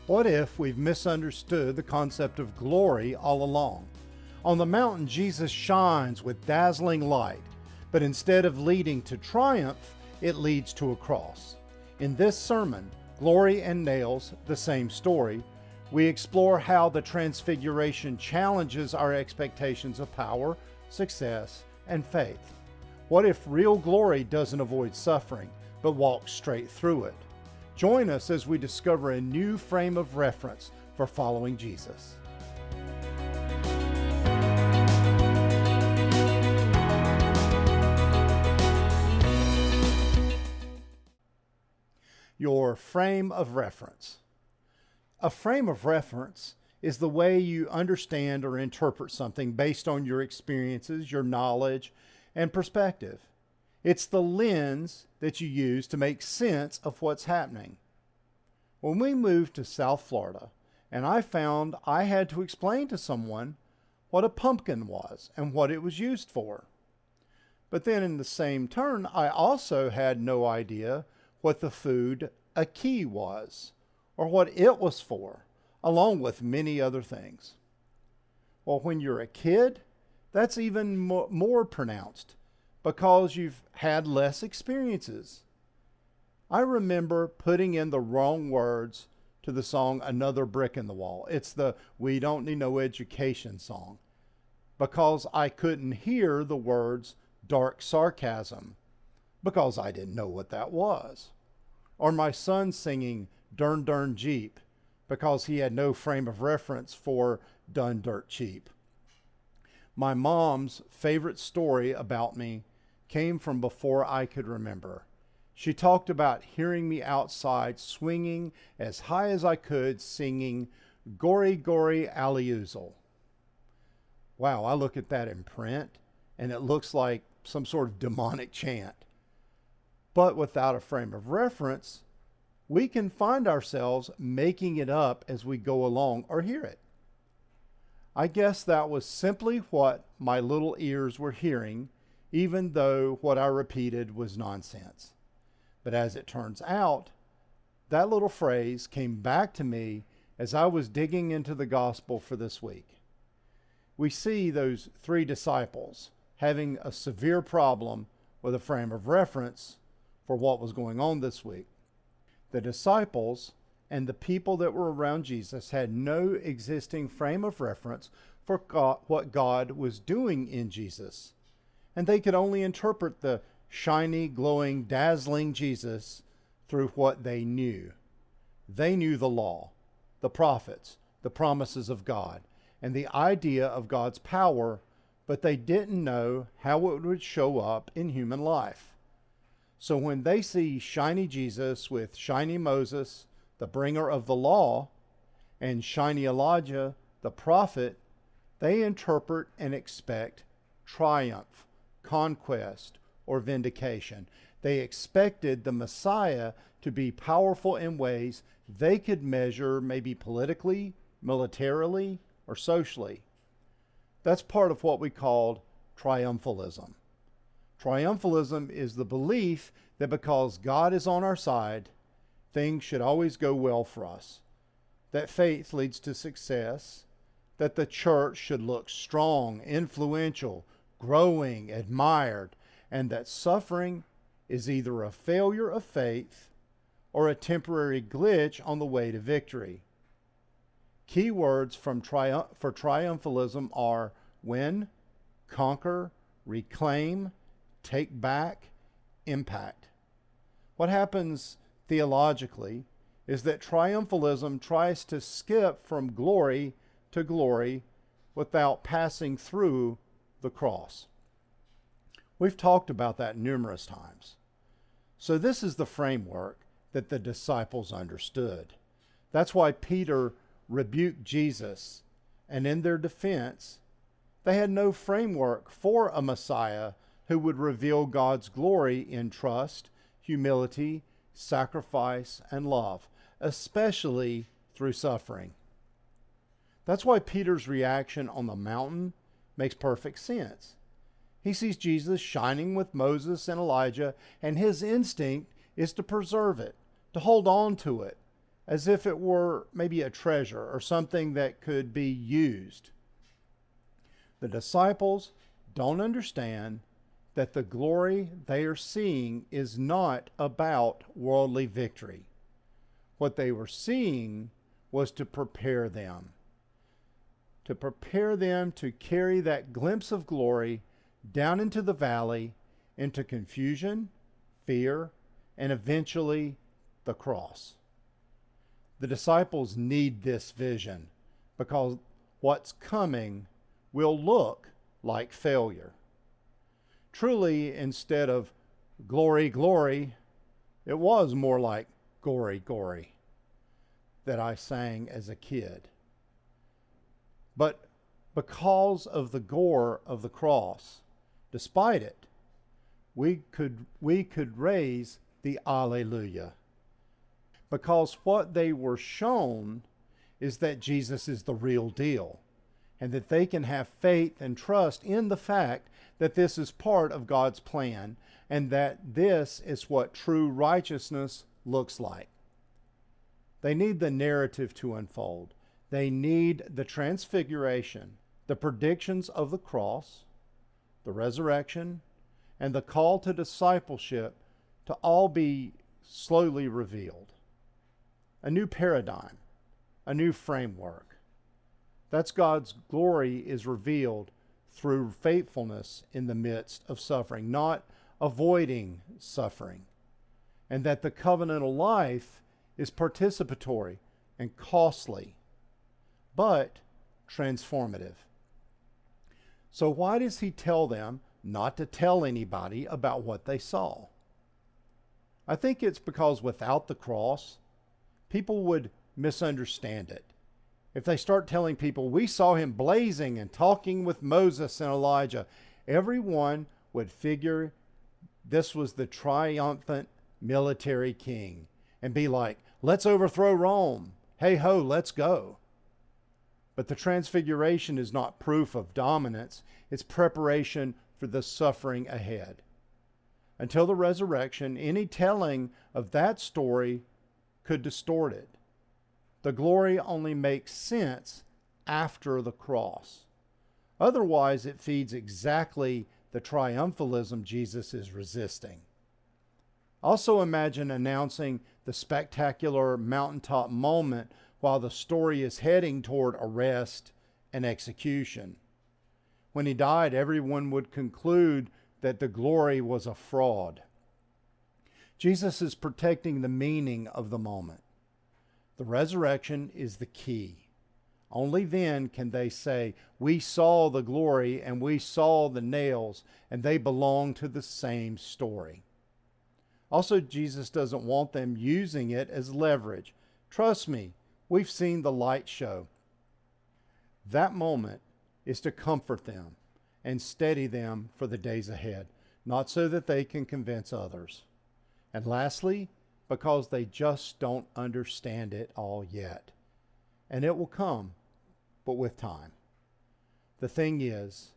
What if we've misunderstood the concept of glory all along? On the mountain, Jesus shines with dazzling light, but instead of leading to triumph, it leads to a cross. In this sermon, Glory and Nails, the same story, we explore how the Transfiguration challenges our expectations of power, success, and faith. What if real glory doesn't avoid suffering, but walks straight through it? Join us as we discover a new frame of reference for following Jesus. Your frame of reference. A frame of reference is the way you understand or interpret something based on your experiences, your knowledge, and perspective. It's the lens that you use to make sense of what's happening. When we moved to South Florida, and I found I had to explain to someone what a pumpkin was and what it was used for. But then in the same turn, I also had no idea what the food ackee was, or what it was for, along with many other things. Well, when you're a kid, that's even more pronounced because you've had less experiences. I remember putting in the wrong words to the song Another Brick in the Wall. It's the We Don't Need No Education song, because I couldn't hear the words dark sarcasm, because I didn't know what that was. Or my son singing Dern Dern Jeep, because he had no frame of reference for done dirt cheap. My mom's favorite story about me came from before I could remember. She talked about hearing me outside swinging as high as I could, singing Gory Gory Alley-Oozle. Wow, I look at that in print, and it looks like some sort of demonic chant. But without a frame of reference, we can find ourselves making it up as we go along or hear it. I guess that was simply what my little ears were hearing, even though what I repeated was nonsense. But as it turns out, that little phrase came back to me as I was digging into the gospel for this week. We see those three disciples having a severe problem with a frame of reference for what was going on this week. The disciples and the people that were around Jesus had no existing frame of reference for what God was doing in Jesus. And they could only interpret the shiny, glowing, dazzling Jesus through what they knew. They knew the law, the prophets, the promises of God, and the idea of God's power, but they didn't know how it would show up in human life. So when they see shiny Jesus with shiny Moses, the bringer of the law, and shiny Elijah, the prophet, they interpret and expect triumph, conquest, or vindication. They expected the Messiah to be powerful in ways they could measure, maybe politically, militarily, or socially. That's part of what we called triumphalism. Triumphalism is the belief that because God is on our side, things should always go well for us, that faith leads to success, that the church should look strong, influential, growing, admired, and that suffering is either a failure of faith or a temporary glitch on the way to victory. Key words for triumphalism are win, conquer, reclaim, take back, impact. What happens theologically is that triumphalism tries to skip from glory to glory without passing through the cross. We've talked about that numerous times. So this is the framework that the disciples understood. That's why Peter rebuked Jesus, and in their defense, they had no framework for a Messiah who would reveal God's glory in trust, humility, sacrifice, and love, especially through suffering. That's why Peter's reaction on the mountain makes perfect sense. He sees Jesus shining with Moses and Elijah, and his instinct is to preserve it, to hold on to it, as if it were maybe a treasure or something that could be used. The disciples don't understand that the glory they are seeing is not about worldly victory. What they were seeing was to prepare them to carry that glimpse of glory down into the valley, into confusion, fear, and eventually the cross. The disciples need this vision because what's coming will look like failure. Truly, instead of glory, glory, it was more like gory, gory that I sang as a kid. But because of the gore of the cross, despite it, we could raise the Alleluia. Because what they were shown is that Jesus is the real deal, and that they can have faith and trust in the fact that this is part of God's plan, and that this is what true righteousness looks like. They need the narrative to unfold. They need the transfiguration, the predictions of the cross, the resurrection, and the call to discipleship to all be slowly revealed. A new paradigm, a new framework. That's God's glory is revealed through faithfulness in the midst of suffering, not avoiding suffering. And that the covenantal life is participatory and costly, but transformative. So why does he tell them not to tell anybody about what they saw? I think it's because without the cross, people would misunderstand it. If they start telling people, we saw him blazing and talking with Moses and Elijah, everyone would figure this was the triumphant military king and be like, let's overthrow Rome. Hey ho, let's go. But the transfiguration is not proof of dominance. It's preparation for the suffering ahead. Until the resurrection, any telling of that story could distort it. The glory only makes sense after the cross. Otherwise, it feeds exactly the triumphalism Jesus is resisting. Also imagine announcing the spectacular mountaintop moment while the story is heading toward arrest and execution. When he died, everyone would conclude that the glory was a fraud. Jesus is protecting the meaning of the moment. The resurrection is the key. Only then can they say, we saw the glory and we saw the nails, and they belong to the same story. Also, Jesus doesn't want them using it as leverage. Trust me, we've seen the light show. That moment is to comfort them and steady them for the days ahead, not so that they can convince others. And lastly, because they just don't understand it all yet. And it will come, but with time. The thing is,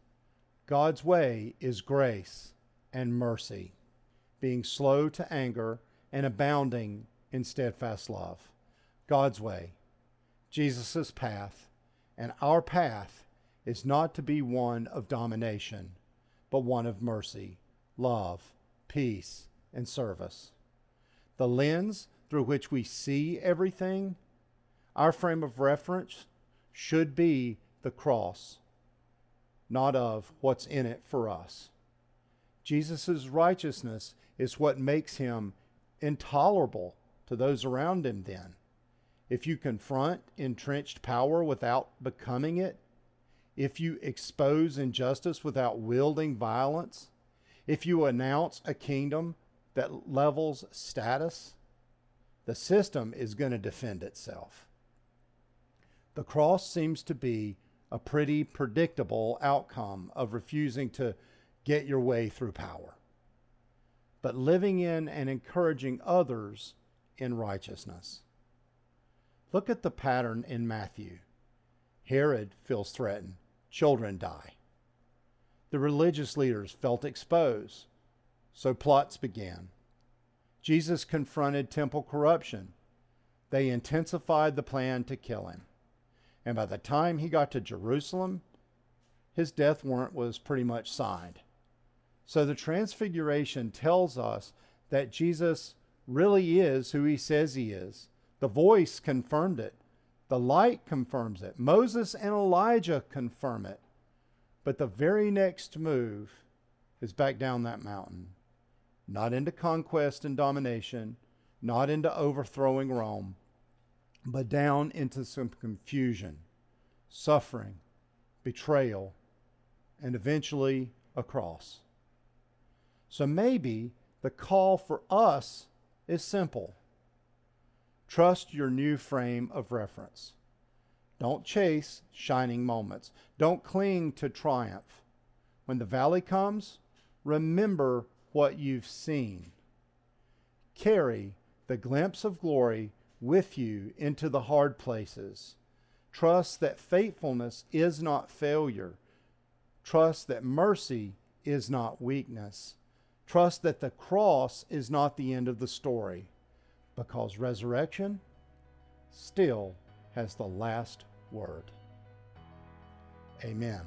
God's way is grace and mercy, being slow to anger and abounding in steadfast love. God's way, Jesus' path, and our path is not to be one of domination, but one of mercy, love, peace, and service. The lens through which we see everything, our frame of reference, should be the cross, not of what's in it for us. Jesus' righteousness is what makes him intolerable to those around him then. If you confront entrenched power without becoming it, if you expose injustice without wielding violence, if you announce a kingdom that levels status, the system is going to defend itself. The cross seems to be a pretty predictable outcome of refusing to get your way through power, but living in and encouraging others in righteousness. Look at the pattern in Matthew. Herod feels threatened. Children die. The religious leaders felt exposed, so plots began. Jesus confronted temple corruption. They intensified the plan to kill him. And by the time he got to Jerusalem, his death warrant was pretty much signed. So the Transfiguration tells us that Jesus really is who he says he is. The voice confirmed it. The light confirms it. Moses and Elijah confirm it. But the very next move is back down that mountain. Not into conquest and domination, not into overthrowing Rome, but down into some confusion, suffering, betrayal, and eventually a cross. So maybe the call for us is simple. Trust your new frame of reference. Don't chase shining moments. Don't cling to triumph. When the valley comes, remember what you've seen. Carry the glimpse of glory with you into the hard places. Trust that faithfulness is not failure. Trust that mercy is not weakness. Trust that the cross is not the end of the story, because resurrection still has the last word. Amen.